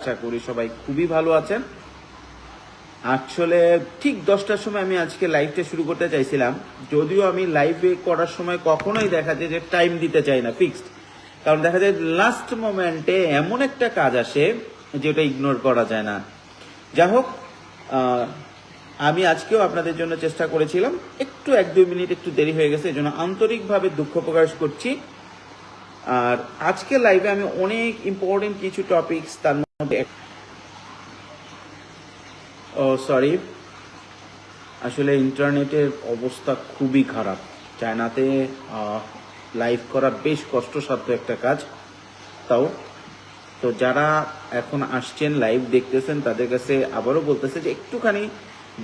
আশা করি সবাই খুবই ভালো আছেন। আসলে ঠিক 10টার সময় আমি আজকে লাইভটা শুরু করতে চাইছিলাম, যদিও আমি লাইভে করার সময় কখনোই দেখা যায় যে টাইম দিতে চাই না ফিক্সড, কারণ দেখা যায় লাস্ট মোমেন্টে এমন একটা কাজ আসে যে ওটা ইগনোর করা যায় না। যাই হোক, আমি আজকেও আপনাদের জন্য চেষ্টা করেছিলাম, একটু 1-2 মিনিট একটু দেরি হয়ে গেছে, এই জন্য আন্তরিকভাবে দুঃখ প্রকাশ করছি। আর আজকে লাইভে আমি অনেক ইম্পর্টেন্ট কিছু টপিকস, তার মধ্যে সরি, আসলে ইন্টারনেটের অবস্থা খুবই খারাপ। চায়নাতে লাইভ করা বেশ কষ্টসাধ্য একটা কাজ। তাও তো যারা এখন আসছেন লাইভ দেখতেছেন তাদের কাছে আবারও বলতেছে যে একটুখানি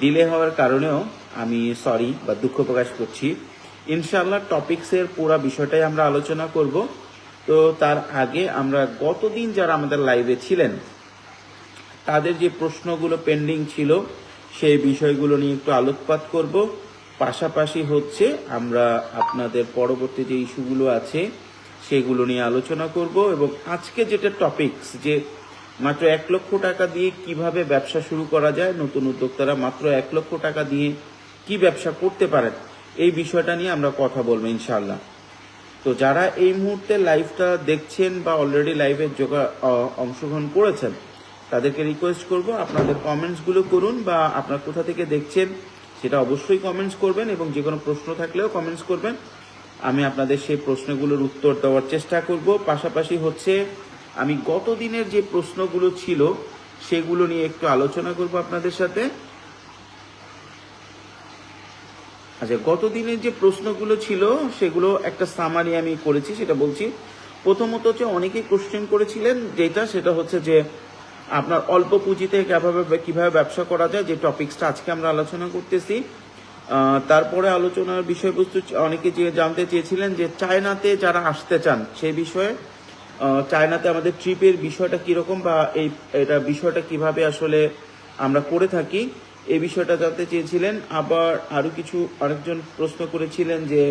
ডিলে হওয়ার কারণেও আমি সরি বা দুঃখ প্রকাশ করছি। ইনশাআল্লাহ টপিক্সের পুরো বিষয়টাই আমরা আলোচনা করব। তো তার আগে আমরা গতদিন যারা আমাদের লাইভে ছিলেন তাদের যে প্রশ্নগুলো পেন্ডিং ছিল সেই বিষয়গুলো নিয়ে একটু আলোকপাত করব। পাশাপাশি হচ্ছে আমরা আপনাদের পরবর্তী যে ইস্যুগুলো আছে সেগুলো নিয়ে আলোচনা করব, এবং আজকে যেটা টপিকস, যে মাত্র 1 লক্ষ টাকা দিয়ে কিভাবে ব্যবসা শুরু করা যায়, নতুন উদ্যোক্তারা মাত্র 1 লক্ষ টাকা দিয়ে কি ব্যবসা করতে পারেন, এই বিষয়টা নিয়ে আমরা কথা বলবো ইনশাআল্লাহ। তো যারা এই মুহূর্তে লাইভটা দেখছেন বা অলরেডি লাইভে অংশগ্রহণ করেছেন তাদেরকে রিকোয়েস্ট করব আপনাদের কমেন্টসগুলো করুন, বা আপনার কোথা থেকে দেখছেন সেটা অবশ্যই কমেন্টস করবেন, এবং যে কোনো প্রশ্ন থাকলেও কমেন্টস করবেন। আমি আপনাদের সেই প্রশ্নগুলোর উত্তর দেওয়ার চেষ্টা করব। পাশাপাশি হচ্ছে আমি গত দিনের যে প্রশ্নগুলো ছিল সেগুলো নিয়ে একটু আলোচনা করব আপনাদের সাথে। আচ্ছা, গত দিনের যে প্রশ্নগুলো ছিল সেগুলো একটা সামারি আমি করেছি, সেটা বলছি। প্রথমত হচ্ছে অনেকেই কোশ্চেন করেছিলেন, সেটা হচ্ছে যে আপনার অল্প পুঁজিতে কিভাবে ব্যবসা করা যায়, যে টপিকসটা আজকে আমরা আলোচনা করতেছি। তারপরে আলোচনার বিষয়বস্তু অনেকে যে জানতে চেয়েছিলেন যে চায়নাতে যারা আসতে চান সেই বিষয়ে, চায়নাতে আমাদের ট্রিপের বিষয়টা কীরকম, বা এটা বিষয়টা কিভাবে আসলে আমরা করে থাকি, এই বিষয়টা জানতে চেয়েছিলেন। আবার আরও আরেকজন প্রশ্ন করেছিলেন যে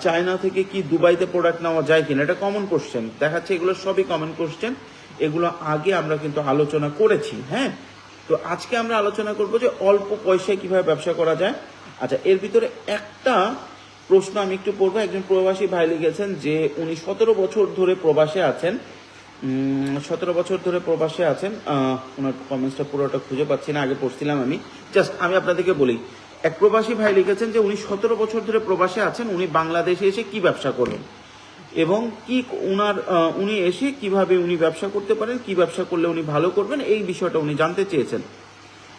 চায়না থেকে কি দুবাইতে প্রোডাক্ট নেওয়া যায় কিনা, এটা কমন কোশ্চেন দেখাচ্ছে, এগুলো সবই কমন কোশ্চেন, এগুলো আগে আমরা কিন্তু আলোচনা করেছি। হ্যাঁ, তো আজকে আমরা আলোচনা করব যে অল্প পয়সায় কিভাবে ব্যবসা করা যায়। আচ্ছা, এর ভিতরে একটা প্রশ্ন আমি একটু পড়বো। একজন প্রবাসী ভাই লিখেছেন যে উনি 17 বছর ধরে প্রবাসে আছেন, 17 বছর ধরে প্রবাসে আছেন। ওনার কমেন্টসটা পুরোটা খুঁজে পাচ্ছি না, আগে পড়ছিলাম আমি। জাস্ট আমি আপনাদেরকে বলি, এক প্রবাসী ভাই লিখেছেন যে উনি 17 বছর ধরে প্রবাসে আছেন, উনি বাংলাদেশে এসে কি ব্যবসা করবেন, এবং কি উনি এসে কিভাবে উনি ব্যবসা করতে পারেন, কি ব্যবসা করলে উনি ভালো করবেন, এই বিষয়টা উনি জানতে চেয়েছেন।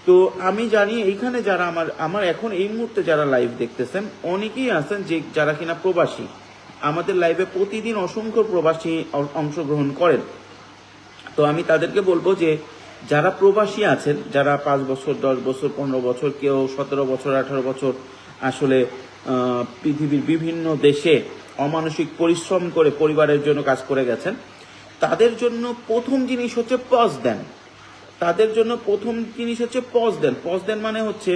তো আমি জানি এইখানে যারা আমার এখন এই মুহূর্তে যারা লাইভ দেখতেছেন অনেকেই আছেন যে যারা কিনা প্রবাসী। আমাদের লাইভে প্রতিদিন অসংখ্য প্রবাসী অংশগ্রহণ করেন। তো আমি তাদেরকে বলবো যে যারা প্রবাসী আছেন, যারা 5 বছর 10 বছর 15 বছর, কেউ 17 বছর 18 বছর আসলে পৃথিবীর বিভিন্ন দেশে অমানসিক পরিশ্রম করে পরিবারের জন্য কাজ করে গেছেন, তাদের জন্য প্রথম জিনিস হচ্ছে পজ দেন। তাদের জন্য প্রথম জিনিস হচ্ছে পজ দেন। পজ দেন মানে হচ্ছে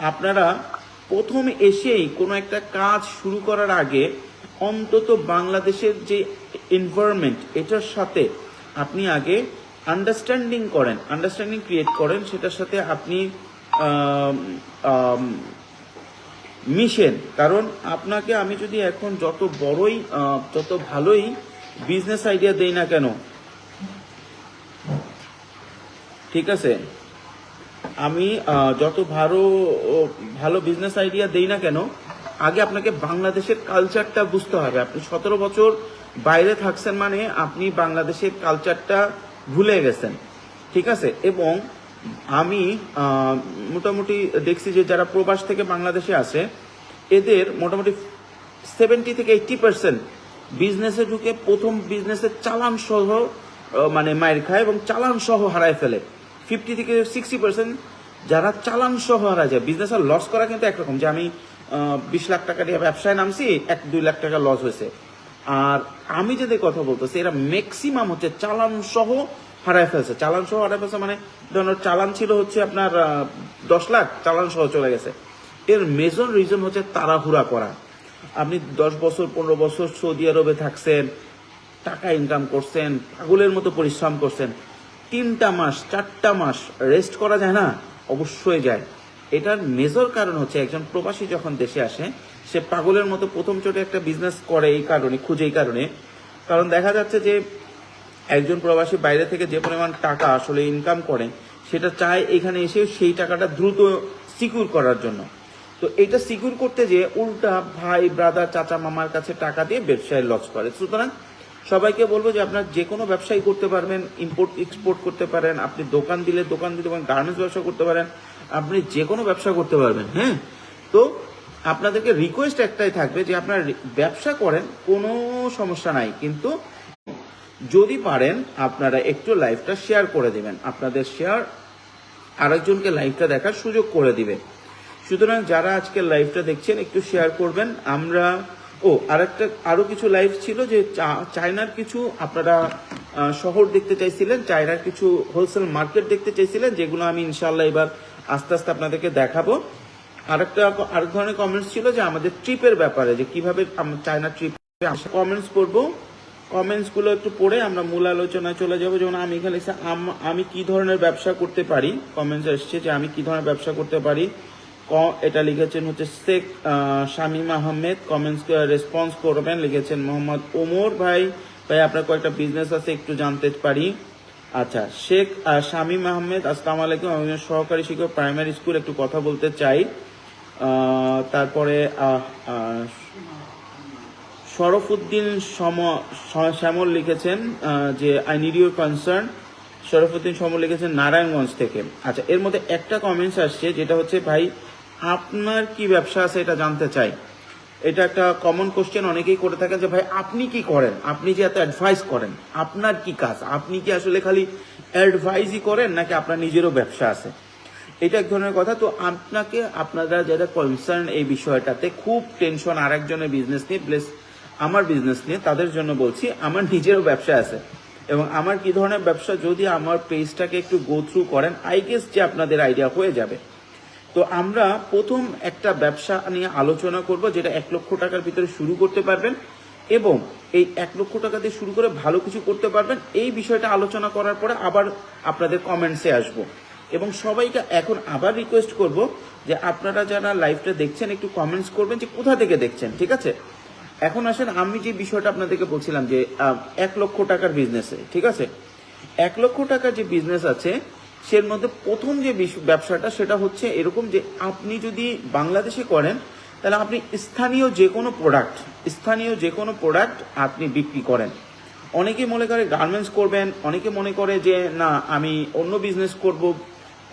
আপনারা প্রথম এসেই কোনো একটা কাজ শুরু করার আগে অন্তত বাংলাদেশের যে এনভায়রনমেন্ট এটার সাথে আপনি আগে আন্ডারস্ট্যান্ডিং ক্রিয়েট করেন, সেটার সাথে আপনি মিশেন। কারণ আপনাকে আমি যদি এখন যত ভালোই বিজনেস আইডিয়া দেই না কেন, ঠিক আছে, আমি যত ভালো বিজনেস আইডিয়া দেই না কেন, আগে আপনাকে বাংলাদেশের কালচারটা বুঝতে হবে। আপনি 17 বছর বাইরে থাকছেন মানে আপনি বাংলাদেশের কালচারটা ভুলে গেছেন, ঠিক আছে। এবং আমি মোটামুটি দেখছি যে যারা প্রবাস থেকে বাংলাদেশে আসে এদের মোটামুটি 70 থেকে 80% বিজনেসে ঢুকে প্রথম বিজনেসের চালান সহ মানে মায়ের খায় এবং চালান সহ হারায় ফেলে। 50 থেকে 60% যারা চালান সহ হারা যায়। বিজনেস আর লস করা কিন্তু একরকম, যে আমি 20 লাখ টাকা দিয়ে ব্যবসায় নামছি, 1-2 লাখ টাকা লস হয়েছে। আর আমি যদি কথা বলতেছি, এরা ম্যাক্সিমাম হচ্ছে চালান সহ হারায় ফেলছে। চালান সহ হারায় ফেলছে মানে ধরুন চালান ছিল হচ্ছে আপনার 10 লাখ, চালান সহ চলে গেছে। এর মেজর রিজন হচ্ছে তাড়াহুড়া করা। আপনি 10 বছর 15 বছর সৌদি আরবে থাকছেন, টাকা ইনকাম করছেন, পাগলের মতো পরিশ্রম করছেন, 3টা মাস 4টা মাস রেস্ট করা যায় না? অবশ্যই যায়। এটার মেজর কারণ হচ্ছে একজন প্রবাসী যখন দেশে আসে সে পাগলের মতো প্রথম চোটে একটা বিজনেস করে এই কারণে, খুঁজে এই কারণে, কারণ দেখা যাচ্ছে যে একজন প্রবাসী বাইরে থেকে যে পরিমাণ টাকা আসলে ইনকাম করে সেটা চায় এখানে এসে সেই টাকাটা দ্রুত সিকিউর করার জন্য। তো এটা সিকিউর করতে যে উল্টা ভাই ব্রাদার চাচা মামার কাছে টাকা দিয়ে ব্যবসায় লস করে। সুতরাং সবাইকে বলবো যে আপনার যে কোনো ব্যবসায়ী করতে পারবেন, ইম্পোর্ট এক্সপোর্ট করতে পারেন, আপনি দোকান দিলে দোকান দিতে পারেন, গার্মেন্টস ব্যবসা করতে পারেন, আপনি যে কোনো ব্যবসা করতে পারবেন। হ্যাঁ, তো আপনাদেরকে রিকোয়েস্ট একটাই থাকবে যে আপনার ব্যবসা করেন, কোনো সমস্যা নাই, কিন্তু যদি পারেন আপনারা একটু লাইভটা শেয়ার করে দিবেন, আপনাদের শেয়ার আরেকজনকে লাইভটা দেখার সুযোগ করে দিবে। সুতরাং যারা আজকে লাইভটা দেখছেন একটু শেয়ার করবেন। আমরা আরো কিছু লাইভ ছিল যে চায়নার কিছু আপনারা শহর দেখতে চাইছিলেন, চায়নার কিছু হোলসেল মার্কেট দেখতে চাইছিলেন, যেগুলো আমি ইনশাল্লাহ এবার আস্তে আস্তে আপনাদেরকে দেখাবো। আরেক ধরনের কমেন্টস ছিল যে আমাদের ট্রিপের ব্যাপারে, যে কিভাবে চায়না ট্রিপ কমেন্টস করবো। কমেন্টসগুলো একটু পড়ে আমরা মূল আলোচনায় চলে যাবো। যেমন আমি এখানে আমি কি ধরনের ব্যবসা করতে পারি, কমেন্টস এসছে যে আমি কি ধরনের ব্যবসা করতে পারি। এটা লিখেছেন হচ্ছে শেখ শামীম আহমেদ, কমেন্টস রেসপন্স করবেন। লিখেছেন মোহাম্মদ ওমর ভাই আপনার কয়েকটা বিজনেস আছে একটু জানতে পারি। আচ্ছা, শেখ শামীম আহমেদ, আসসালামু আলাইকুম, আমি সহকারী শিক্ষক প্রাইমারি স্কুল, একটু কথা বলতে চাই। তারপরে শরফুদ্দিন শ্যামল লিখেছেন যে I need your concern. Sharfuddin Shyamal লিখেছেন নারায়ণগঞ্জ থেকে। আচ্ছা, এর মধ্যে একটা কমেন্টস আসছে যেটা হচ্ছে ভাই আপনার কি ব্যবসা আছে এটা জানতে চাই। এটা একটা কমন কোশ্চেন অনেকেই করে থাকেন যে ভাই আপনি কি করেন, আপনি যে এত অ্যাডভাইস করেন আপনার কি কাজ, আপনি কি আসলে খালি অ্যাডভাইসই করেন নাকি আপনার নিজেরও ব্যবসা আছে। এটা এক ধরনের কথা। তো আপনারা যারা কনসার্ন এই বিষয়টাতে, খুব টেনশন আরেকজনের বিজনেস নিয়ে প্লাস আমার বিজনেস নিয়ে, তাদের জন্য বলছি আমার নিজেরও ব্যবসা আছে এবং আমার কি ধরনের ব্যবসা, যদি আমার পেজটাকে একটু গো থ্রু করেন আই গেস যে আপনাদের আইডিয়া হয়ে যাবে। তো আমরা প্রথম একটা ব্যবসা নিয়ে আলোচনা করব যেটা 1 লক্ষ টাকার ভিতরে শুরু করতে পারবেন এবং এই 1 লক্ষ টাকা দিয়ে শুরু করে ভালো কিছু করতে পারবেন। এই বিষয়টা আলোচনা করার পরে আবার আপনাদের কমেন্টসে আসবো এবং সবাইকে এখন আবার রিকোয়েস্ট করব যে আপনারা যারা লাইভটা দেখছেন একটু কমেন্টস করবেন যে কোথা থেকে দেখছেন, ঠিক আছে। এখন আসেন আমি যে বিষয়টা আপনাদেরকে বলছিলাম যে 1 লক্ষ টাকার বিজনেসে, ঠিক আছে, 1 লক্ষ টাকার যে বিজনেস আছে সের মধ্যে প্রথম যে ব্যবসাটা সেটা হচ্ছে এরকম যে আপনি যদি বাংলাদেশে করেন তাহলে আপনি স্থানীয় যে কোনো প্রোডাক্ট আপনি বিক্রি করেন। অনেকে মনে করে গার্মেন্টস করবেন, অনেকে মনে করে যে না আমি অন্য বিজনেস করব।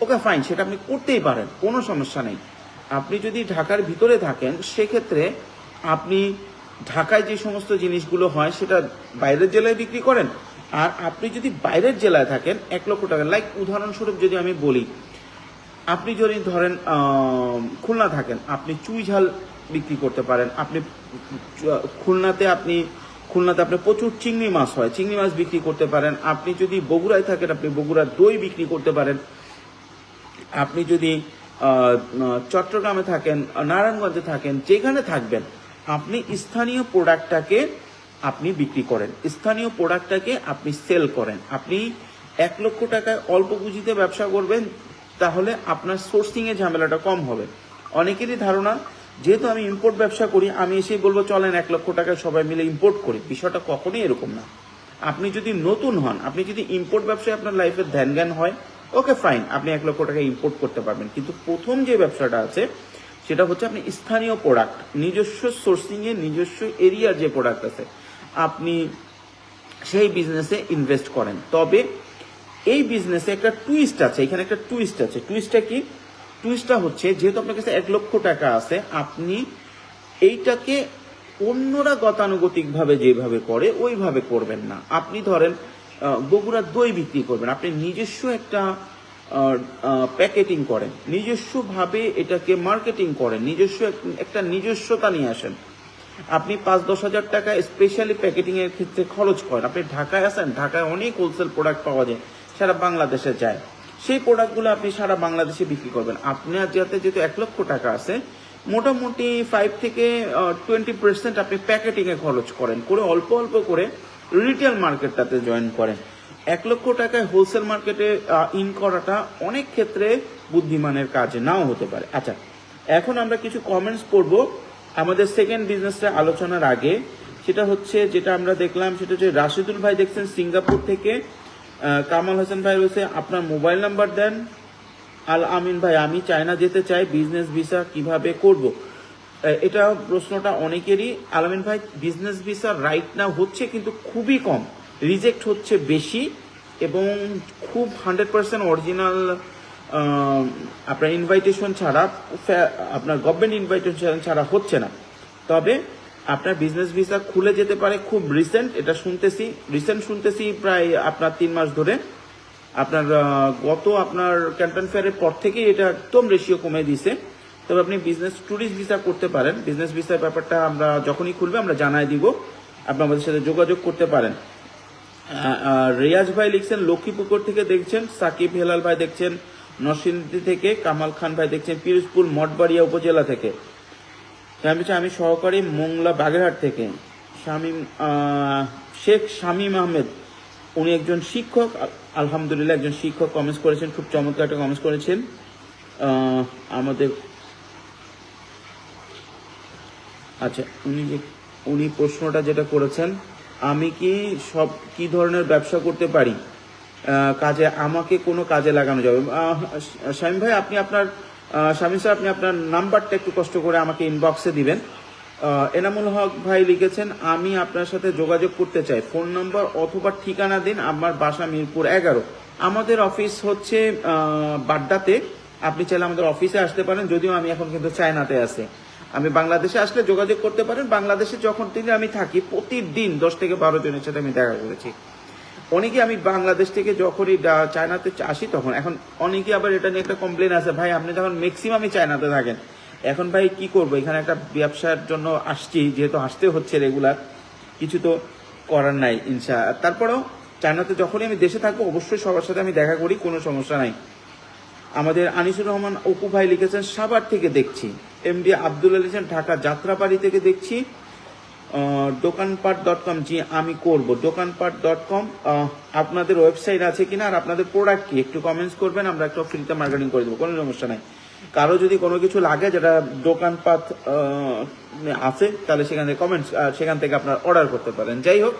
ওকে ফাইন, সেটা আপনি করতেই পারেন, কোনো সমস্যা নেই। আপনি যদি ঢাকার ভিতরে থাকেন সেক্ষেত্রে আপনি ঢাকায় যে সমস্ত জিনিসগুলো হয় সেটা বাইরের জেলায় বিক্রি করেন। আর আপনি যদি বাইরের জেলায় থাকেন 1 লক্ষ টাকা, লাইক উদাহরণস্বরূপ যদি আমি বলি, আপনি যদি ধরেন খুলনা থাকেন, আপনি চুই ঝাল বিক্রি করতে পারেন। আপনি খুলনাতে আপনার প্রচুর চিংড়ি মাছ হয়, চিংড়ি মাছ বিক্রি করতে পারেন। আপনি যদি বগুড়ায় থাকেন আপনি বগুড়ার দই বিক্রি করতে পারেন। আপনি যদি চট্টগ্রামে থাকেন, নারায়ণগঞ্জে থাকেন, যেখানে থাকবেন আপনি স্থানীয় প্রোডাক্টটাকে আপনি বিক্রি করেন, স্থানীয় প্রোডাক্টটাকে আপনি সেল করেন। আপনি 1 লক্ষ টাকায় অল্প পুঁজিতে ব্যবসা করবেন, তাহলে আপনার সোর্সিংয়ের ঝামেলাটা কম হবে। অনেকেরই ধারণা যেহেতু আমি ইম্পোর্ট ব্যবসা করি আমি এসেই বলবো চলেন 1 লক্ষ টাকায় সবাই মিলে ইম্পোর্ট করি, বিষয়টা কখনোই এরকম না। আপনি যদি নতুন হন, আপনি যদি ইম্পোর্ট ব্যবসায় আপনার লাইফের ধ্যান জ্ঞান হয়, ওকে ফাইন, আপনি 1 লক্ষ টাকা ইম্পোর্ট করতে পারবেন। কিন্তু প্রথম যে ব্যবসাটা আছে সেটা হচ্ছে আপনি স্থানীয় প্রোডাক্ট, নিজস্ব সোর্সিংয়ে নিজস্ব এরিয়ার যে প্রোডাক্ট আছে আপনি সেই বিজনেসে ইনভেস্ট করেন। তবে এই বিজনেসে একটা টুইস্ট আছে, এখানে একটা টুইস্ট আছে। টুইস্টটা কি? টুইস্টটা হচ্ছে যেহেতু আপনার কাছে 1 লক্ষ টাকা আছে, আপনি এইটাকে অন্যরা গতানুগতিকভাবে যেভাবে করে ওইভাবে করবেন না। আপনি ধরেন বগুড়ার দই বিক্রি করবেন, আপনি নিজস্ব একটা প্যাকেটিং করেন, নিজস্বভাবে এটাকে মার্কেটিং করেন, নিজস্ব একটা নিজস্বতা নিয়ে আসেন। আপনি 5-10 হাজার টাকা স্পেশালি প্যাকেটিং এর ক্ষেত্রে খরচ করেন। আপনি ঢাকায় আছেন, ঢাকায় অনেক হোলসেল প্রোডাক্ট পাওয়া যায়, সারা বাংলাদেশে যায়, সেই প্রোডাক্টগুলো আপনি সারা বাংলাদেশে বিক্রি করবেন। আপনার যেহেতু 1 লক্ষ টাকা আছে, মোটামুটি 5 থেকে 20% আপনি প্যাকেটিং এ খরচ করেন, করে অল্প অল্প করে রিটেল মার্কেটটাতে জয়েন করেন। 1 লক্ষ টাকায় হোলসেল মার্কেটে ইন করাটা অনেক ক্ষেত্রে বুদ্ধিমানের কাজ নাও হতে পারে। আচ্ছা, এখন আমরা কিছু কমেন্টস পড়ব আমাদের সেকেন্ড বিজনেসটা আলোচনার আগে। সেটা হচ্ছে যেটা আমরা দেখলাম, সেটা হচ্ছে রাশিদুল ভাই দেখছেন সিঙ্গাপুর থেকে। কামাল হাসান ভাই বলছে আপনার মোবাইল নাম্বার দেন। আল আমিন ভাই, আমি চায়না যেতে চাই, বিজনেস ভিসা কিভাবে করব? এটা প্রশ্নটা অনেকেরই। আল আমিন ভাই, বিজনেস ভিসা রাইট নাও হচ্ছে কিন্তু খুবই কম, রিজেক্ট হচ্ছে বেশি, এবং খুব 100% অরিজিনাল আপনার ইনভাইটেশন ছাড়া, আপনার গভর্নমেন্ট ইনভাইটেশন ছাড়া হচ্ছে না। তবে আপনার বিজনেস ভিসা খুলে যেতে পারে খুব রিসেন্ট, এটা শুনতেছি প্রায় আপনার 3 মাস ধরে। আপনার গত আপনার ক্যান্টন ফেয়ারের পর থেকেই এটা একদম রেশিও কমে দিয়েছে। তবে আপনি বিজনেস ট্যুরিস্ট ভিসা করতে পারেন। বিজনেস ভিসার ব্যাপারটা আমরা যখনই খুলবে আমরা জানাই দিব, আপনি আমাদের সাথে যোগাযোগ করতে পারেন। রিয়াজ ভাই লিখছেন লক্ষ্মীপুকুর থেকে দেখছেন, সাকিব হেলাল ভাই দেখছেন নরসিংদী থেকে, কামাল খান ভাই দেখছেন পিরোজপুর মঠবাড়িয়া উপজেলা থেকে, আমি সহকারী মোংলা বাগেরহাট থেকে, শেখ শামীম আহমেদ, উনি একজন শিক্ষক, আলহামদুলিল্লাহ একজন শিক্ষক কমেন্টস করেছেন, খুব চমৎকার একটা কমেন্টস করেছেন আমাদের। আচ্ছা, উনি প্রশ্নটা যেটা করেছেন, আমি কি ধরনের ব্যবসা করতে পারি, কাজে আমাকে কোনো কাজে লাগানো যাবে? শামীম ভাই, শামীম স্যার, আপনি আপনার নাম্বারটা একটু কষ্ট করে আমাকে ইনবক্সে দিবেন। এনামুল হক ভাই লিখেছেন আমি আপনার সাথে যোগাযোগ করতে চাই, ফোন নম্বর অথবা ঠিকানা দিন। আমার বাসা মিরপুর 11। আমাদের অফিস হচ্ছে বাড্ডাতে। আপনি চাইলে আমাদের অফিসে আসতে পারেন, যদিও আমি এখন কিন্তু চায়নাতে আছি। আমি বাংলাদেশে আসলে যোগাযোগ করতে পারেন। বাংলাদেশে যখন থেকে আমি থাকি, প্রতিদিন 10 থেকে 12 জনের সাথে আমি দেখা করেছি। অনেকে, আমি বাংলাদেশ থেকে যখনই চায়নাতে আসি তখন, এখন অনেকে আবার এটা নিয়ে একটা কমপ্লেন আছে, ভাই আপনি যখন ম্যাক্সিমামই চায়নাতে থাকেন, এখন ভাই কি করবো, এখানে একটা ব্যবসার জন্য আসছি, যেহেতু আসতে হচ্ছে রেগুলার, কিছু তো করার নাই তারপরেও চায়নাতে যখনই আমি দেশে থাকবো অবশ্যই সবার সাথে আমি দেখা করি, কোনো সমস্যা নাই। আমাদের আনিসুর রহমান অপু ভাই লিখেছেন সাভার থেকে দেখছি। এমডি আব্দুল্লাহ লিখেছেন ঢাকা যাত্রাবাড়ি থেকে দেখছি। দোকানপাট.com, জি আমি করব দোকানপাট.com। আপনাদের ওয়েবসাইট আছে কিনা আর আপনাদের প্রোডাক্ট কি, একটু কমেন্টস করবেন, আমরা একটু ফ্রিতে মার্কেটিং করে দেবো, কোনো সমস্যা নাই। কারো যদি কোনো কিছু লাগে যেটা দোকানপাট আছে, তাহলে সেখান থেকে আপনারা অর্ডার করতে পারেন। যাই হোক,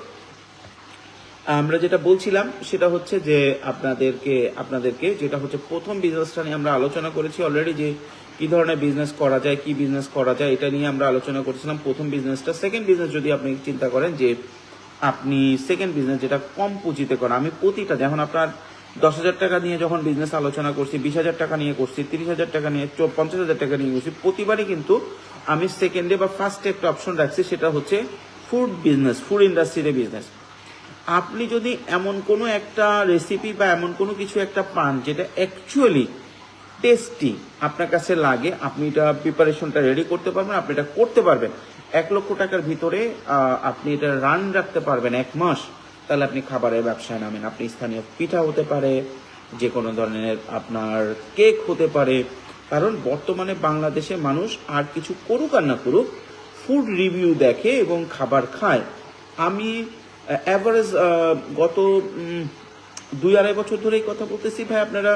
আমরা যেটা বলছিলাম সেটা হচ্ছে যে আপনাদেরকে যেটা হচ্ছে প্রথম বিজনেসটা নিয়ে আমরা আলোচনা করেছি অলরেডি, যে কি ধরনের বিজনেস করা যায়, কি বিজনেস করা যায়, এটা নিয়ে আমরা আলোচনা করেছিলাম প্রথম বিজনেসটা। সেকেন্ড বিজনেস যদি আপনি চিন্তা করেন যে আপনি সেকেন্ড বিজনেস যেটা কম পুঁজিতে করেন, আমি প্রতিটা, যখন আপনার 10,000 টাকা নিয়ে যখন বিজনেস আলোচনা করছি, 20,000 টাকা নিয়ে করছি, 30,000 টাকা নিয়ে, 50,000 টাকা নিয়ে করছি, প্রতিবারই কিন্তু আমি সেকেন্ডে বা ফার্স্টে একটা অপশন রাখছি, সেটা হচ্ছে ফুড বিজনেস, ফুড ইন্ডাস্ট্রিতে বিজনেস। আপনি যদি এমন কোনো একটা রেসিপি বা এমন কোনো কিছু একটা পান যেটা অ্যাকচুয়ালি টেস্টি আপনার কাছে লাগে, আপনি এটা প্রিপারেশনটা রেডি করতে পারবেন, আপনি এটা করতে পারবেন, 1 লক্ষ টাকার ভিতরে আপনি এটা রান রাখতে পারবেন 1 মাস, তাহলে আপনি খাবারের ব্যবসায় নামেন। আপনি স্থানীয় পিঠা হতে পারে, যে কোনো ধরনের আপনার কেক হতে পারে, কারণ বর্তমানে বাংলাদেশে মানুষ আর কিছু করুক আর না করুক, ফুড রিভিউ দেখে এবং খাবার খায়। আমি অ্যাভারেজ গত 2-2.5 বছর ধরে এই কথা বলতেছি, ভাই আপনারা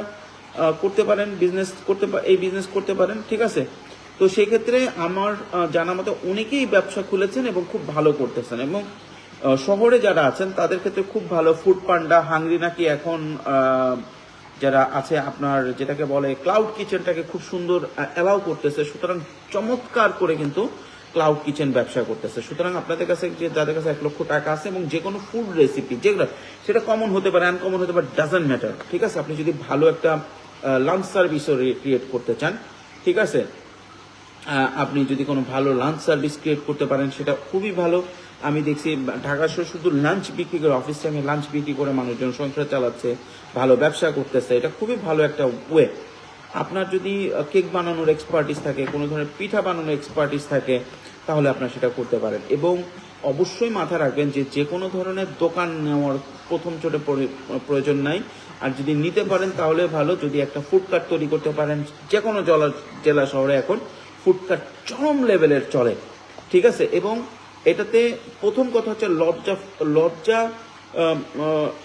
করতে পারেন, এই বিজনেস করতে পারেন, ঠিক আছে? তো সেই ক্ষেত্রে আমার জানা মতে অনেকেই ব্যবসা খুলেছেন এবং খুব ভালো করতেছেন, এবং শহরে যারা আছেন তাদের ক্ষেত্রে খুব ভালো। ফুড পান্ডা, হাংরি নাকি এখন যারা আছে আপনার যেটাকে বলে ক্লাউড কিচেনটাকে খুব সুন্দর অ্যালাউ করতেছে, সুতরাং চমৎকার করে কিন্তু ক্লাউড কিচেন ব্যবসা করতেছে। সুতরাং আপনাদের কাছে যাদের কাছে 1 লক্ষ টাকা আছে এবং যে কোনো ফুড রেসিপি যেগুলো, সেটা কমন হতে পারে, আনকমন হতে পারে, ডাজন্ট ম্যাটার, ঠিক আছে? আপনি যদি ভালো একটা লাঞ্চ সার্ভিসও ক্রিয়েট করতে চান, ঠিক আছে, আপনি যদি কোনো ভালো লাঞ্চ সার্ভিস ক্রিয়েট করতে পারেন, সেটা খুবই ভালো। আমি দেখছি ঢাকা শহরে শুধু লাঞ্চ বিক্রি করে, অফিস টাইমে লাঞ্চ বিক্রি করে মানুষজন সংসার চালাচ্ছে, ভালো ব্যবসা করতেছে, এটা খুবই ভালো একটা ওয়ে। আপনার যদি কেক বানানোর এক্সপার্টিস থাকে, কোনো ধরনের পিঠা বানানোর এক্সপার্টিস থাকে, তাহলে আপনার সেটা করতে পারেন। এবং অবশ্যই মাথায় রাখবেন যে কোনো ধরনের দোকান নেওয়ার প্রথম চোটে প্রয়োজন নাই, আর যদি নিতে পারেন তাহলে ভালো। যদি একটা ফুড কার্ট তৈরি করতে পারেন, যে কোনো জেলা শহরে এখন ফুড কার্ট চরম লেভেলের চলে, ঠিক আছে? এবং এটাতে প্রথম কথা হচ্ছে লজ্জা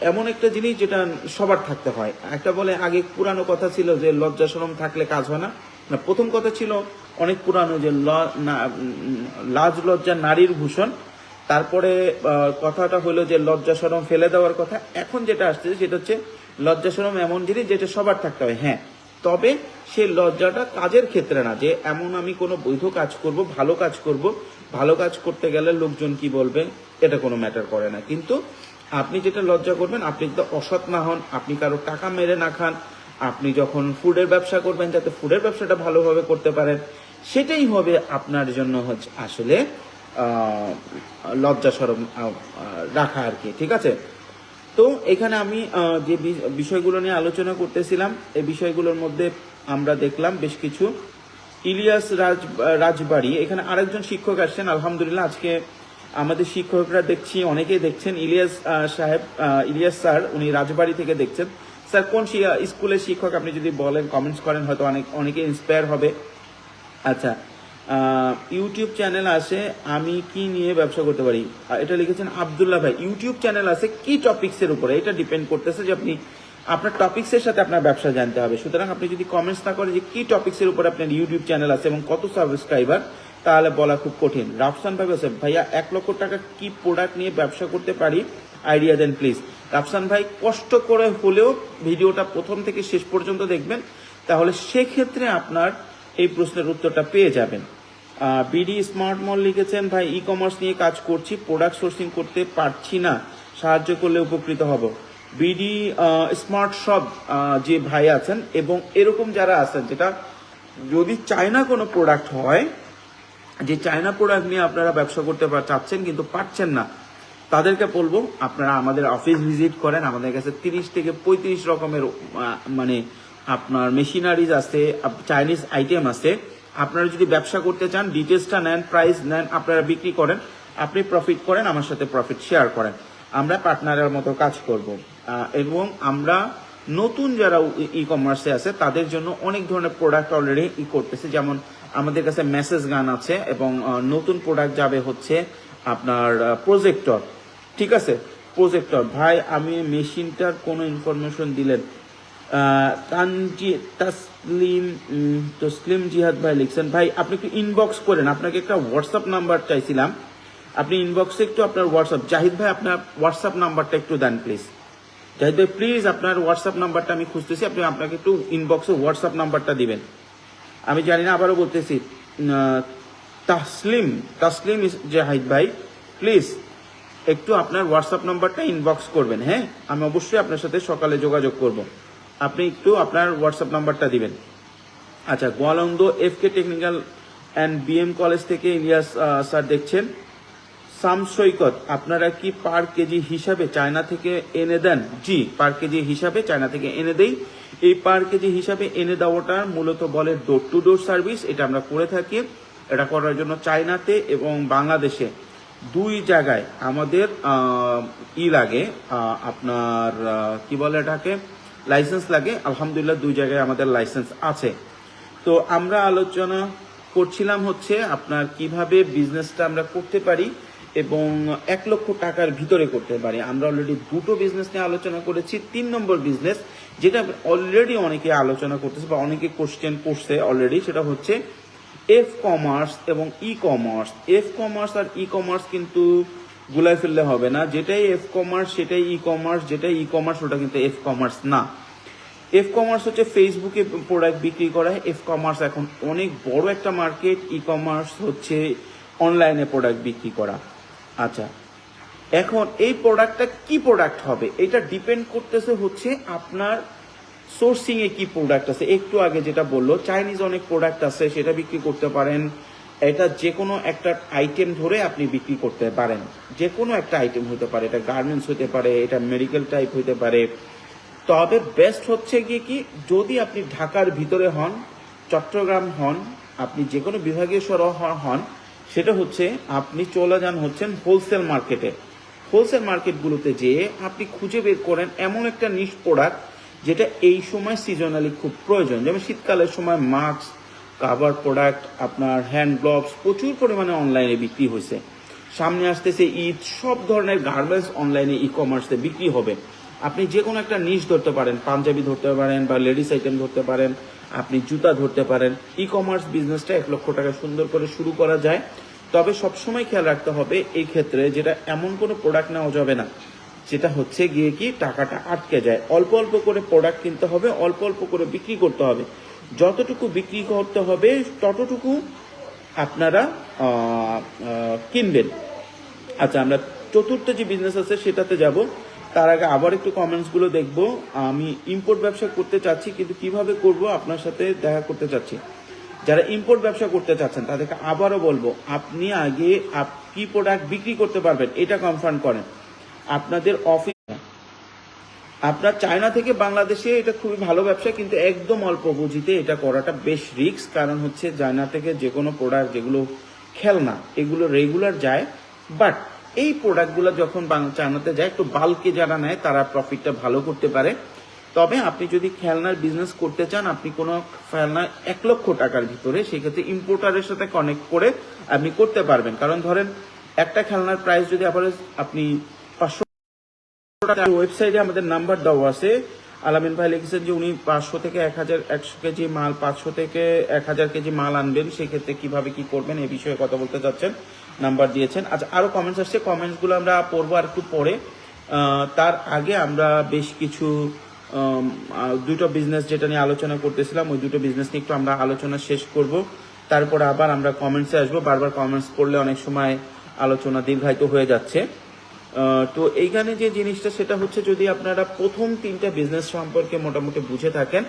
এমন একটা জিনিস যেটা সবার থাকতে হয়। একটা বলে আগে পুরানো কথা ছিল যে লজ্জা শরম থাকলে কাজ হয় না, না প্রথম কথা ছিল অনেক পুরানো যে লাজ লজ্জা নারীর ভূষণ। তারপরে কথাটা হলো যে লজ্জা শরম ফেলে দেওয়ার কথা। এখন যেটা আসছে সেটা হচ্ছে লজ্জা শরম এমন জিনিস যেটা সবার থাকতে হয়, হ্যাঁ, তবে সেই লজ্জাটা কাজের ক্ষেত্রে না, যে এমন আমি কোনো বৈধ কাজ করব, ভালো কাজ করব, ভালো কাজ করতে গেলে লোকজন কি বলবে এটা কোনো ম্যাটার করে না। কিন্তু আপনি যেটা লজ্জা করবেন, আপনি যদি অসৎ না হন, আপনি কারো টাকা মেরে না খান, আপনি যখন ফুডের ব্যবসা করবেন যাতে ফুডের ব্যবসাটা ভালোভাবে করতে পারেন, সেটাই হবে আপনার জন্য হচ্ছে আসলে লজ্জা শরম রাখা আর কি, ঠিক আছে। তো এখানে আমি যে বিষয়গুলো নিয়ে আলোচনা করতেছিলাম, এই বিষয়গুলোর মধ্যে আমরা দেখলাম বেশ কিছু। ইলিয়াস রাজবাড়ি, এখানে আরেকজন শিক্ষক আসছেন, আলহামদুলিল্লাহ আজকে আমাদের শিক্ষকরা দেখছি অনেকেই দেখছেন। ইলিয়াস স্যার, উনি রাজবাড়ি থেকে দেখছেন। স্যার কোন স্কুলের শিক্ষক আপনি যদি বলেন, কমেন্টস করেন, হয়তো অনেকে ইন্সপায়ার হবে। আচ্ছা, ইউটিউব চ্যানেল আছে, আমি কি নিয়ে ব্যবসা করতে পারি, এটা লিখেছেন আবদুল্লাহ ভাই। ইউটিউব চ্যানেল আছে কি টপিক্সের উপরে, এটা ডিপেন্ড করতেছে যে আপনি আপনার টপিক্সের সাথে আপনার ব্যবসা জানতে হবে। সুতরাং আপনি যদি কমেন্টস না করেন যে কি টপিক্সের উপরে আপনার ইউটিউব চ্যানেল আছে এবং কত সাবস্ক্রাইবার, তাহলে বলা খুব কঠিন। রাফসান ভাই বলছে ভাইয়া 1 লক্ষ টাকা কি প্রোডাক্ট নিয়ে ব্যবসা করতে পারি, আইডিয়া দেন প্লিজ। রাফসান ভাই কষ্ট করে হলেও ভিডিওটা প্রথম থেকে শেষ পর্যন্ত দেখবেন, তাহলে সেক্ষেত্রে আপনার এই প্রশ্নের উত্তরটা পেয়ে যাবেন। বিডি স্মার্ট মল লিখেছেন ভাই ই কমার্স নিয়ে কাজ করছি, প্রোডাক্ট সোর্সিং করতে পারছি না, সাহায্য করলে উপকৃত হব। বিডি স্মার্ট শপ যে ভাই আছেন এবং এরকম যারা আছেন, যেটা যদি চায়না কোনো প্রোডাক্ট হয়, যে চায়না প্রোডাক্ট নিয়ে আপনারা ব্যবসা করতে চাচ্ছেন কিন্তু পারছেন না, তাদেরকে বলবো আপনারা আমাদের অফিস ভিজিট করেন। আমাদের কাছে 30 থেকে 35 রকমের মানে আপনার মেশিনারিজ আছে, চাইনিজ আইটেম আছে। আপনারা যদি ব্যবসা করতে চান, ডিটেলসটা নেন, প্রাইস নেন, আপনারা বিক্রি করেন, আপনি প্রফিট করেন, আমার সাথে প্রফিট শেয়ার করেন, আমরা পার্টনারের মতো কাজ করব। এবং আমরা নতুন যারা ই কমার্সে আছে তাদের জন্য অনেক ধরনের প্রোডাক্ট অলরেডি করতেছে, যেমন আমাদের কাছে মেসেজ গান আছে এবং নতুন প্রোডাক্ট যাবে হচ্ছে আপনার প্রজেক্টর, ঠিক আছে। প্রজেক্টর ভাই, আমি মেশিনটার কোনো ইনফরমেশন দিলেন। তসলিম জিহাদ ভাই লিখছেন ভাই আপনি একটু ইনবক্স করেন, আপনাকে একটা হোয়াটসঅ্যাপ নাম্বার চাইছিলাম, আপনি ইনবক্সে একটু আপনার হোয়াটসঅ্যাপ, জাহিদ ভাই আপনার হোয়াটসঅ্যাপ নাম্বারটা একটু দেন প্লিজ। জাহিদ ভাই প্লিজ আপনার হোয়াটসঅ্যাপ নাম্বারটা আমি খুঁজতেছি, আপনি আপনাকে একটু ইনবক্সে হোয়াটসঅ্যাপ নাম্বারটা দিবেন। আমি জানি না, আবারও বলতেছি, তসলিম জাহিদ ভাই প্লিজ একটু আপনার হোয়াটসঅ্যাপ নাম্বারটা ইনবক্স করবেন, হ্যাঁ, আমি অবশ্যই আপনার সাথে সকালে যোগাযোগ করব, আপনি একটু আপনার হোয়াটসঅ্যাপ নাম্বারটা দিবেন। আচ্ছা, Goalanda FK technical and BM college থেকে ইলিয়াস স্যার দেখছেন। সাম সৈকত, আপনারা কি পার কেজি হিসাবে চায়না থেকে এনে দেন? জি, পার কেজি হিসাবে চায়না থেকে এনে দেই। এই পার কেজি হিসাবে এনে দেওয়াটা মূলত বলে ডোর টু ডোর সার্ভিস, এটা আমরা করে থাকি। এটা করার জন্য চায়নাতে এবং বাংলাদেশে 2 জায়গায় আমাদের লাগে, আপনার কি বলে এটাকে, লাইসেন্স লাগে। আলহামদুলিল্লাহ 2 জায়গায় আমাদের লাইসেন্স আছে। তো আমরা আলোচনা করছিলাম হচ্ছে আপনার কিভাবে বিজনেসটা আমরা করতে পারি এবং 1 লক্ষ টাকার ভিতরে করতে পারি। আমরা অলরেডি 2টো বিজনেস নিয়ে আলোচনা করেছি। 3 নম্বর বিজনেস যেটা অলরেডি অনেকে আলোচনা করতেছে বা অনেকে কোশ্চেন করছে অলরেডি, সেটা হচ্ছে এফ কমার্স এবং ই কমার্স। এফ কমার্স আর ই কমার্স কিন্তু গুলাই ফেললে হবে না, যেটাই এফ কমার্স সেটাই ই কমার্স, যেটাই ই কমার্স ওটা কিন্তু এফ কমার্স না। এফ কমার্স হচ্ছে ফেসবুকে প্রোডাক্ট বিক্রি করা, এফ কমার্স এখন অনেক বড় একটা মার্কেট। ই কমার্স হচ্ছে অনলাইনে প্রোডাক্ট বিক্রি করা। আচ্ছা, এখন এই প্রোডাক্টটা কি প্রোডাক্ট হবে এটা ডিপেন্ড করতেছে হচ্ছে আপনার সোর্সিং এ কি প্রোডাক্ট আছে। একটু আগে যেটা বললো, চাইনিজ অনেক প্রোডাক্ট আছে, সেটা বিক্রি করতে পারেন। এটা যে কোনো একটা আইটেম ধরে আপনি বিক্রি করতে পারেন, যে কোনো একটা আইটেম হতে পারে, এটা গার্মেন্টস হতে পারে, এটা মেডিকেল টাইপ হতে পারে। তবে বেস্ট হচ্ছে গিয়ে কি, যদি আপনি ঢাকার ভিতরে হন, চট্টগ্রাম হন, আপনি যে কোনো বিভাগীয় সরহ হন, সেটা হচ্ছে আপনি চলে যান হচ্ছেন হোলসেল মার্কেটে। হোলসেল মার্কেটগুলোতে যেয়ে আপনি খুঁজে বের করেন এমন একটা নিশ প্রোডাক্ট যেটা এই সময় সিজনালি খুব প্রয়োজন। যেমন শীতকালের সময় মাস্ক, কাভার প্রোডাক্ট, আপনার হ্যান্ড গ্লোভস প্রচুর পরিমাণে অনলাইনে বিক্রি হয়েছে। সামনে আসতেছে ঈদ, সব ধরনের গার্মেন্টস অনলাইনে ই কমার্সে বিক্রি হবে। আপনি যে কোনো একটা নিশ ধরতে পারেন, পাঞ্জাবি ধরতে পারেন বা লেডিস আইটেম ধরতে পারেন, আপনি জুতা ধরতে পারেন। ই কমার্স বিজনেসটা 1 লক্ষ টাকা সুন্দর করে শুরু করা যায়। তবে সবসময় খেয়াল রাখতে হবে এই ক্ষেত্রে যেটা এমন কোনো প্রোডাক্ট নেওয়া যাবে না যেটা হচ্ছে গিয়ে কি টাকাটা আটকে যায়। অল্প অল্প করে প্রোডাক্ট কিনতে হবে, অল্প অল্প করে বিক্রি করতে হবে। যতটুকু বিক্রি করতে হবে ততটুকু আপনারা কিনবেন। আচ্ছা, আমরা চতুর্থ যে বিজনেস আছে সেটাতে যাব। তার আগে আবার একটু কমেন্টসগুলো দেখব। আমি ইম্পোর্ট ব্যবসা করতে চাচ্ছি, কিন্তু কিভাবে করব আপনার সাথে দেখা করতে চাচ্ছি। যারা ইম্পোর্ট ব্যবসা করতে চাচ্ছেন তাদেরকে আবারও বলবো, আপনি আগে কি প্রোডাক্ট বিক্রি করতে পারবেন এটা কনফার্ম করেন। আপনাদের অফিস, আপনার চায়না থেকে বাংলাদেশে এটা খুবই ভালো ব্যবসা, কিন্তু একদম অল্প পুঁজিতে এটা করাটা বেশ রিস্ক। কারণ হচ্ছে চায়না থেকে যে কোনো প্রোডাক্ট যেগুলো খেলনা এগুলো রেগুলার যায়, বাট এই প্রোডাক্টগুলো যখন চায়নাতে যায় একটু বাল্কে যারা নেয় তারা প্রফিটটা ভালো করতে পারে। তবে আপনি যদি খেলনার বিজনেস করতে চান, আপনি কোনো খেলনা 1 লক্ষ টাকার ভিতরে, সেক্ষেত্রে ইম্পোর্টারের সাথে কানেক্ট করে আপনি করতে পারবেন। কারণ ধরেন একটা খেলনার প্রাইস যদি আপনি 500 টাকা, ওয়েবসাইটে আমাদের নাম্বার দেওয়া আছে। আলামিন ভাই লিখেছেন যে উনি 500 থেকে 100 কেজি মাল, 500 থেকে 1000 কেজি মাল আনবেন, সেক্ষেত্রে কিভাবে কি করবেন এই বিষয়ে কথা বলতে চাচ্ছেন, নাম্বার দিয়েছেন। আচ্ছা, আরো কমেন্টস আসছে, কমেন্টসগুলো আমরা পড়বো আর একটু পরে। তার আগে আমরা বেশ কিছু দুটো বিজনেস যেটা নিয়ে আলোচনা করতেছিলাম, ওই দুটো বিজনেস নিয়ে একটু আমরা আলোচনা শেষ করব। তারপরে আবার আমরা কমেন্টসে আসবো। বারবার কমেন্টস করলে অনেক সময় আলোচনা দীর্ঘায়িত হয়ে যাচ্ছে। তো এইখানে যে জিনিসটা সেটা হচ্ছে, যদি আপনারা প্রথম 3টা বিজনেস সম্পর্কে মোটামুটি বুঝে থাকেন,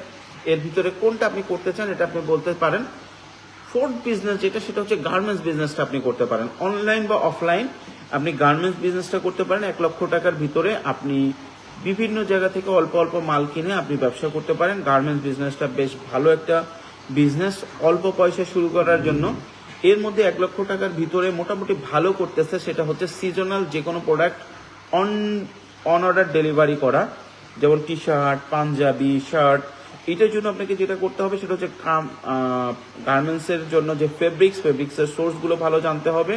এর ভিতরে কোনটা আপনি করতে চান এটা আপনি বলতে পারেন। 4th বিজনেস যেটা, সেটা হচ্ছে গার্মেন্টস বিজনেসটা আপনি করতে পারেন, অনলাইন বা অফলাইন। আপনি গার্মেন্টস বিজনেসটা করতে পারেন। 1 লক্ষ টাকার ভিতরে আপনি বিভিন্ন জায়গা থেকে অল্প অল্প মাল কিনে আপনি ব্যবসা করতে পারেন। গার্মেন্টস বিজনেসটা বেশ ভালো একটা বিজনেস অল্প পয়সা শুরু করার জন্য। এর মধ্যে 1 লক্ষ টাকার ভিতরে মোটামুটি ভালো করতেছে, সেটা হচ্ছে সিজনাল যে কোনো প্রোডাক্ট অন অর্ডার ডেলিভারি করা, যেমন টি শার্ট, পাঞ্জাবি, শার্ট। এটার জন্য আপনাকে যেটা করতে হবে সেটা হচ্ছে গার্মেন্টসের জন্য যে ফেব্রিক্সের সোর্সগুলো ভালো জানতে হবে,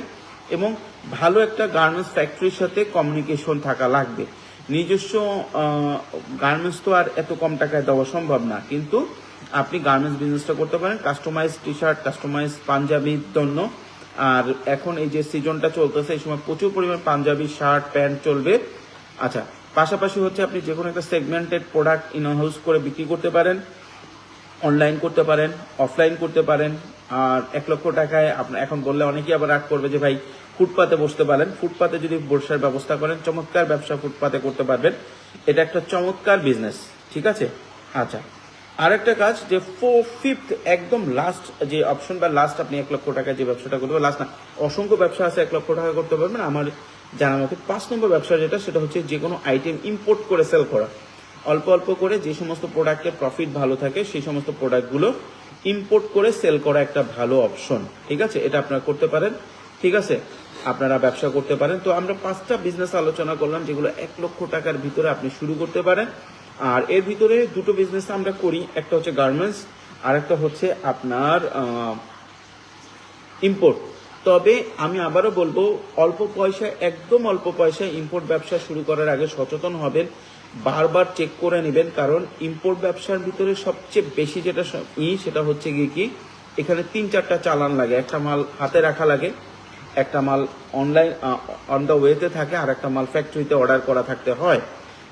এবং ভালো একটা গার্মেন্টস ফ্যাক্টরির সাথে কমিউনিকেশন থাকা লাগবে। নিজস্ব গার্মেন্টস তো আর এত কম টাকায় দেওয়া সম্ভব না, কিন্তু আপনি গার্মেন্টস বিজনেসটা করতে পারেন কাস্টমাইজ টি শার্ট, কাস্টমাইজ পাঞ্জাবির জন্য। আর এখন এই যে সিজনটা চলতেছে, এই সময় প্রচুর পরিমাণ পাঞ্জাবি, শার্ট, প্যান্ট চলবে। আচ্ছা, পাশাপাশি হচ্ছে আপনি যে কোনো একটা সেগমেন্টেড প্রোডাক্ট ইন হাউস করে বিক্রি করতে পারেন, অনলাইন করতে পারেন, অফলাইন করতে পারেন। আর 1 লক্ষ টাকায় আপনার এখন বললে অনেকেই আবার রাগ করবে যে ভাই ফুটপাতে বসতে পারেন। ফুটপাতে যদি বসার ব্যবস্থা করেন, চমৎকার ব্যবসা ফুটপাতে করতে পারবেন। এটা একটা চমৎকার বিজনেস, ঠিক আছে। আচ্ছা, আরেকটা কাজ যে 5th একদম লাস্ট যে অপশন বা লাস্ট, আপনি 1 লক্ষ টাকায় যে ব্যবসাটা করতে পারবেন, লাস্ট না, অসংখ্য ব্যবসা আছে 1 লক্ষ টাকা করতে পারবেন। আমার জানা মতে 5 নম্বর ব্যবসা যেটা, সেটা হচ্ছে যে কোনো আইটেম ইম্পোর্ট করে সেল করা। অল্প অল্প করে যে সমস্ত প্রোডাক্টের প্রফিট ভালো থাকে সেই সমস্ত প্রোডাক্টগুলো ইম্পোর্ট করে সেল করা একটা ভালো অপশন, ঠিক আছে। এটা আপনারা করতে পারেন, ঠিক আছে, আপনারা ব্যবসা করতে পারেন। তো আমরা 5টা বিজনেস আলোচনা করলাম যেগুলো 1 লক্ষ টাকার ভিতরে আপনি শুরু করতে পারেন। আর এর ভিতরে দুটো বিজনেস আমরা করি, একটা হচ্ছে গার্মেন্টস আর একটা হচ্ছে আপনার ইম্পোর্ট। তবে আমি আবারও বলবো, অল্প পয়সায়, একদম অল্প পয়সায় ইম্পোর্ট ব্যবসা শুরু করার আগে সচেতন হবেন, বারবার চেক করে নেবেন। কারণ ইম্পোর্ট ব্যবসার ভিতরে সবচেয়ে বেশি যেটা সেটা হচ্ছে গিয়ে কি, এখানে 3-4টা চালান লাগে। একটা মাল হাতে রাখা লাগে, একটা মাল অনলাইন অন দ্য ওয়েতে থাকে, আর একটা মাল ফ্যাক্টরিতে অর্ডার করা থাকতে হয়।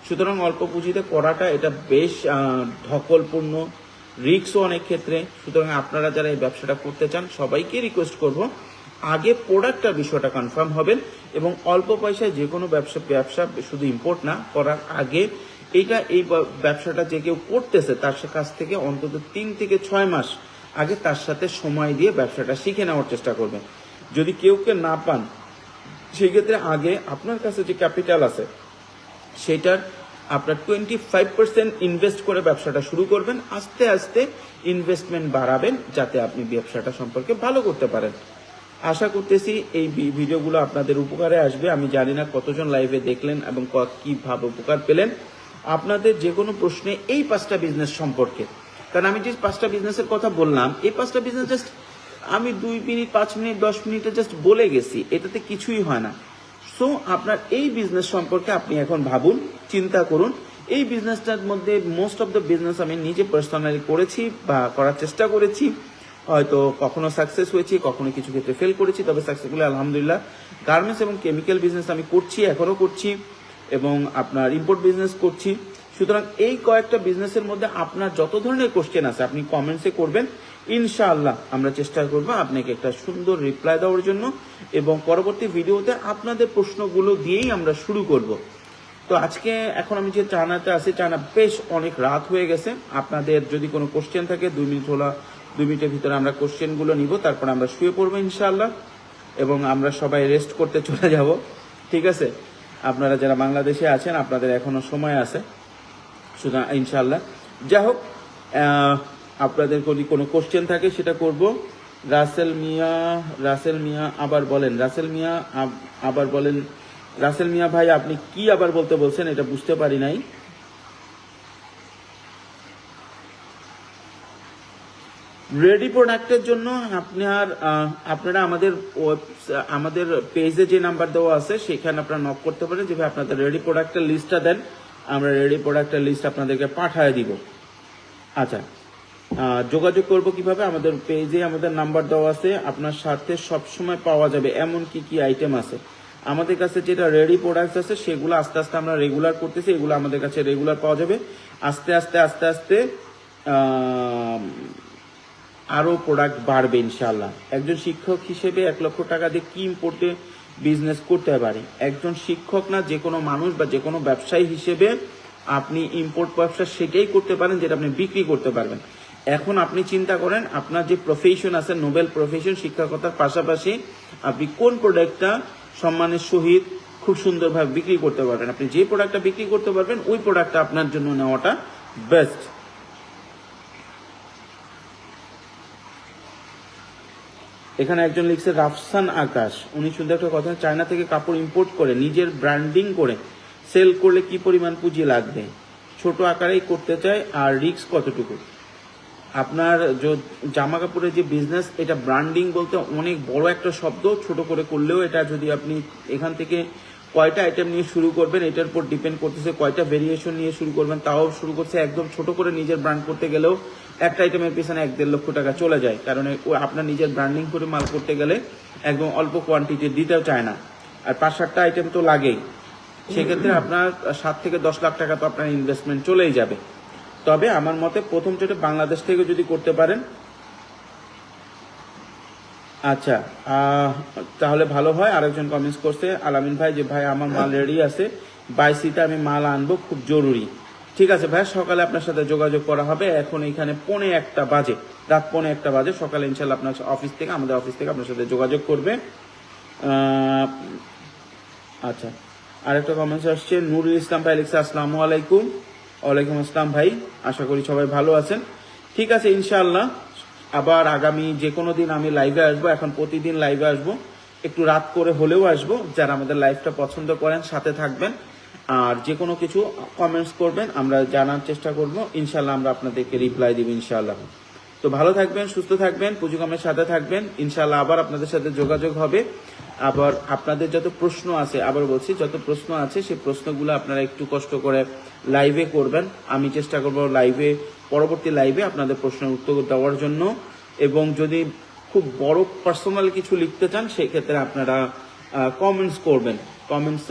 সুতরাং অল্প পুঁজিতে করাটা এটা বেশ ধকলপূর্ণ, রিস্কও অনেক ক্ষেত্রে। সুতরাং আপনারা যারা এই ব্যবসাটা করতে চান সবাইকে রিকোয়েস্ট করব, আগে প্রোডাক্টটার বিষয়টা কনফার্ম হবেন, এবং অল্প পয়সায় যে কোনো ব্যবসা শুধু ইম্পোর্ট না করার আগে এই ব্যবসাটা যে কেউ করতেছে তার কাছ থেকে অন্তত 3 থেকে 6 মাস আগে তার সাথে সময় দিয়ে ব্যবসাটা শিখে নেওয়ার চেষ্টা করবেন। যদি কেউ না পান, সেই ক্ষেত্রে আগে আপনার কাছে যে ক্যাপিটাল আছে সেটার আপনার 25% ইনভেস্ট করে ব্যবসাটা শুরু করবেন। আস্তে আস্তে ইনভেস্টমেন্ট বাড়াবেন যাতে আপনি ব্যবসাটা সম্পর্কে ভালো করতে পারেন। আশা করতেছি এই ভিডিওগুলো আপনাদের উপকারে আসবে। আমি জানি না কতজন লাইভে দেখলেন এবং কিভাবে উপকার পেলেন। আপনাদের যে কোনো প্রশ্নে এই 5টা বিজনেস সম্পর্কে, কারণ আমি যে 5টা বিজনেসের কথা বললাম, এই 5টা বিজনেস জাস্ট আমি 2 মিনিট 5 মিনিট 10 মিনিটে জাস্ট বলে গেছি, এটাতে কিছুই হয় না। সো আপনার এই বিজনেস সম্পর্কে আপনি এখন ভাবুন, চিন্তা করুন। এই বিজনেসটার মধ্যে মোস্ট অফ দ্য বিজনেস আমি নিজে পার্সোনালি করেছি বা করার চেষ্টা করেছি, হয়তো কখনো সাকসেস হয়েছি, কখনো কিছু ক্ষেত্রে ফেল করেছি, তবে সাকসেসফুলি আলহামদুলিল্লাহ। গার্মেন্টস এবং কেমিক্যাল বিজনেস আমি করছি, এখনও করছি, এবং আপনার ইম্পোর্ট বিজনেস করছি। সুতরাং এই কয়েকটা বিজনেসের মধ্যে আপনার যত ধরনের কোশ্চেন আছে আপনি কমেন্টসে করবেন, ইনশাআল্লাহ আমরা চেষ্টা করবো আপনাকে একটা সুন্দর রিপ্লাই দেওয়ার জন্য, এবং পরবর্তী ভিডিওতে আপনাদের প্রশ্নগুলো দিয়েই আমরা শুরু করব। তো আজকে এখন আমি যে চায়নাতে আছি, চায়না বেশ অনেক রাত হয়ে গেছে। আপনাদের যদি কোনো কোশ্চেন থাকে 2 মিনিটের ভিতরে আমরা কোশ্চেনগুলো নিব, তারপর আমরা শুয়ে পড়বো ইনশাআল্লাহ, এবং আমরা সবাই রেস্ট করতে চলে যাব। ঠিক আছে, আপনারা যারা বাংলাদেশে আছেন আপনাদের এখনো সময় আছে, সুতরাং ইনশাআল্লাহ। যাই হোক, আপনাদের যদি কোনো কোশ্চেন থাকে সেটা করব। রাসেল মিয়া আবার বলেন, রাসেল মিয়া ভাই আপনি কি আবার বলতে বলছেন এটা বুঝতে পারি নাই। রেডি প্রোডাক্টের জন্য আপনারা আমাদের পেজে যে নাম্বার দেওয়া আছে সেখানে আপনারা নক করতে পারেন, যে ভাই আপনাদের রেডি প্রোডাক্টের লিস্টটা দেন, আমরা রেডি প্রোডাক্টের লিস্ট আপনাদেরকে পাঠিয়ে দিব। আচ্ছা, যোগাযোগ করব কিভাবে? আমাদের পেজে আমাদের নাম্বার দেওয়া আছে, আপনার সাথে সবসময় পাওয়া যাবে এমন কি আইটেম আছে আমাদের কাছে। যেটা রেডি প্রোডাক্টস আছে সেগুলো আস্তে আস্তে আমরা রেগুলার করতেছি, এগুলো আমাদের কাছে রেগুলার পাওয়া যাবে। আস্তে আস্তে আরো প্রোডাক্ট বাড়বে ইনশাআল্লাহ। একজন শিক্ষক হিসেবে 1 লক্ষ টাকা দিয়ে কি ইম্পোর্টে বিজনেস করতে পারি? একজন শিক্ষক না, যে কোনো মানুষ বা যে কোনো ব্যবসায়ী হিসেবে আপনি ইম্পোর্ট ব্যবসা সেটাই করতে পারেন যেটা আপনি বিক্রি করতে পারবেন। এখন আপনি চিন্তা করেন, আপনার যে প্রফেশন আছে, নোবেল প্রফেশন, শিক্ষকতার পাশাপাশি আপনি কোন প্রোডাক্টটা সম্মানের সহিত খুব সুন্দরভাবে বিক্রি করতে পারবেন। আপনি যে প্রোডাক্টটা বিক্রি করতে পারবেন ওই প্রোডাক্টটা আপনার জন্য নেওয়াটা বেস্ট। এখানে একজন লিখছে রাফসান আকাশ, উনি সুন্দর একটা কথা, চায়না থেকে কাপড় ইম্পোর্ট করে নিজের ব্র্যান্ডিং করে সেল করলে কি পরিমাণ পুঁজি লাগবে? ছোট আকারেই করতে চাই, আর রিস্ক কতটুকু? আপনার জামা কাপড়ের যে বিজনেস, এটা ব্র্যান্ডিং বলতে অনেক বড় একটা শব্দ। ছোট করে করলেও এটা, যদি আপনি এখান থেকে কয়টা আইটেম নিয়ে শুরু করবেন এটার উপর ডিপেন্ড করতেছে, কয়টা ভেরিয়েশন নিয়ে শুরু করবেন তাও শুরু করছে। একদম ছোট করে নিজের ব্র্যান্ড করতে গেলেও একটা আইটেমের পিছনে 1-1.5 লক্ষ টাকা চলে যায়, কারণ আপনার নিজের ব্র্যান্ডিং করে মাল করতে গেলে একদম অল্প কোয়ান্টিটি দিতেও চায় না, আর 5-7টা আইটেম তো লাগেই। সেক্ষেত্রে আপনার 7 থেকে 10 লাখ টাকা তো আপনার ইনভেস্টমেন্ট চলেই যাবে। তবে আমার মতে প্রথম চোটে বাংলাদেশ থেকে যদি করতে পারেন, আচ্ছা তাহলে ভালো হয়। আরেকজন কমেন্টস করছে আলামিন ভাই, যে ভাই আমার মাল রেডি আছে, 22 আমি মাল আনবো, খুব জরুরি। ঠিক আছে ভাই, সকালে আপনার সাথে যোগাযোগ করা হবে। এখন এখানে 1:45 বাজে, রাত 1:45 বাজে। সকালে ইনশাল্লাহ আপনার অফিস থেকে, আমাদের অফিস থেকে আপনার সাথে যোগাযোগ করবে। আচ্ছা, আরেকটা কমেন্টস আসছে, নুরুল ইসলাম ভাই লিখছে আসসালামু আলাইকুম। ওয়ালাইকুম আসসালাম ভাই, আশা করি সবাই ভালো আছেন। ঠিক আছে, ইনশাআল্লাহ আবার আগামী যে কোনো দিন আমি লাইভে আসবো। এখন প্রতিদিন লাইভে আসবো, একটু রাত করে হলেও আসবো। যারা আমাদের লাইভটা পছন্দ করেন সাথে থাকবেন, আর যে কোনো কিছু কমেন্টস করবেন, আমরা জানার চেষ্টা করব। ইনশাআল্লাহ আমরা আপনাদেরকে রিপ্লাই দিব ইনশাআল্লাহ। তো ভালো থাকবেন, সুস্থ থাকবেন, পুঁজিকমের সাথে থাকবেন। ইনশাআল্লাহ আবার আপনাদের সাথে যোগাযোগ হবে। আবার আপনাদের যত প্রশ্ন আছে, আবার বলছি, যত প্রশ্ন আছে সেই প্রশ্নগুলো আপনারা একটু কষ্ট করে লাইভে করবেন। আমি চেষ্টা করব পরবর্তী লাইভে আপনাদের প্রশ্নের উত্তর দেওয়ার জন্য। এবং যদি খুব বড় পার্সোনাল কিছু লিখতে চান সেক্ষেত্রে আপনারা কমেন্টস করবেন, কমেন্টস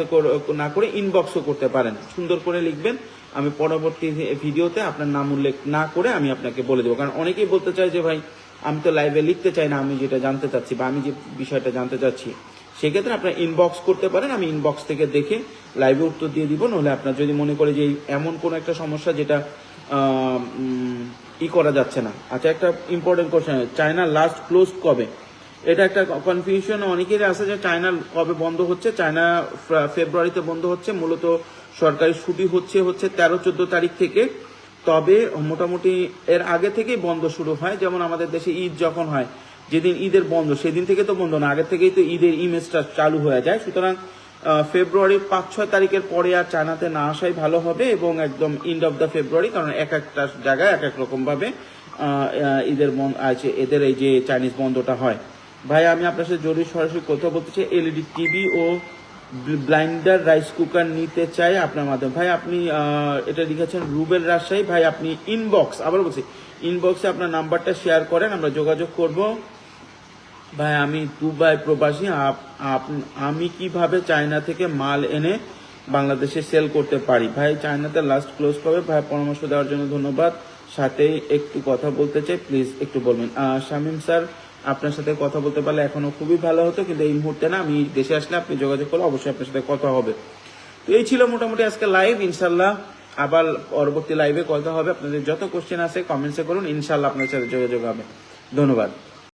না করে ইনবক্সও করতে পারেন। সুন্দর করে লিখবেন, আমি পরবর্তী ভিডিওতে আপনার নাম উল্লেখ না করে আমি আপনাকে বলে দেবো। কারণ অনেকেই বলতে চায় যে ভাই আমি তো লাইভে লিখতে চাই না, আমি যেটা জানতে চাচ্ছি বা আমি যে বিষয়টা জানতে চাচ্ছি, সেক্ষেত্রে আপনার ইনবক্স করতে পারেন। আমি ইনবক্স থেকে দেখে লাইভে উত্তর দিয়ে দিব। নাহলে আপনার যদি মনে করে যে এমন কোনো একটা সমস্যা যেটা করা যাচ্ছে না। আচ্ছা, একটা important question, China last close কবে? এটা একটা কনফিউশন অনেকেরই আছে যে চায়না কবে বন্ধ হচ্ছে। চায়না ফেব্রুয়ারিতে বন্ধ হচ্ছে, মূলত সরকারি ছুটি হচ্ছে 13-14 তারিখ থেকে। তবে মোটামুটি এর আগে থেকেই বন্ধ শুরু হয়। যেমন আমাদের দেশে ঈদ যখন হয়, যেদিন ঈদের বন্ধ সেদিন থেকে তো বন্ধ না, আগে থেকেই তো ঈদের ইমেজটা চালু হয়ে যায়। সুতরাং ফেব্রুয়ারি 5-6 তারিখের পরে আর চায়নাতে না আসাই ভালো হবে, এবং একদম এন্ড অফ দ্য ফেব্রুয়ারি, কারণ এক একটা জায়গায় এক এক রকমভাবে ঈদের আছে, এদের এই যে চাইনিজ বন্ধটা হয়। ভাই আমি আপনার সাথে জরুরি সরাসরি কথা বলতে চাই, এলইডি টিভি ও ব্লাইন্ডার রাইস কুকার নিতে চাই আপনার মাধ্যমে। ভাই আপনি এটা লিখেছেন রুবেল রাজশাহী, ভাই আপনি আবার বলছি ইনবক্সে আপনার নাম্বারটা শেয়ার করেন, আমরা যোগাযোগ করব। ভাই আমি দুবাই প্রবাসী, আমি কিভাবে চায়না থেকে মাল এনে বাংলাদেশে সেল করতে পারি? ভাই চায়নাতে লাস্ট ক্লোজ করবে ভাই, পরামর্শ দেওয়ার জন্য ধন্যবাদ। সাথেই একটু কথা বলতে চাই, প্লিজ একটু বলবেন। শামীম স্যার আপনার সাথে কথা বলতে পারলে এখনো খুবই ভালো হতো, কিন্তু এই মুহূর্তে না, আমি দেশে আসলে আপনি যোগাযোগ করলে অবশ্যই আপনার সাথে কথা হবে। তো এই ছিল মোটামুটি আজকে লাইভ, ইনশাল্লাহ আবার পরবর্তী লাইভে কথা হবে। আপনাদের যত কোশ্চেন আছে কমেন্টসে করুন, ইনশাল্লাহ আপনার সাথে যোগাযোগ হবে। ধন্যবাদ।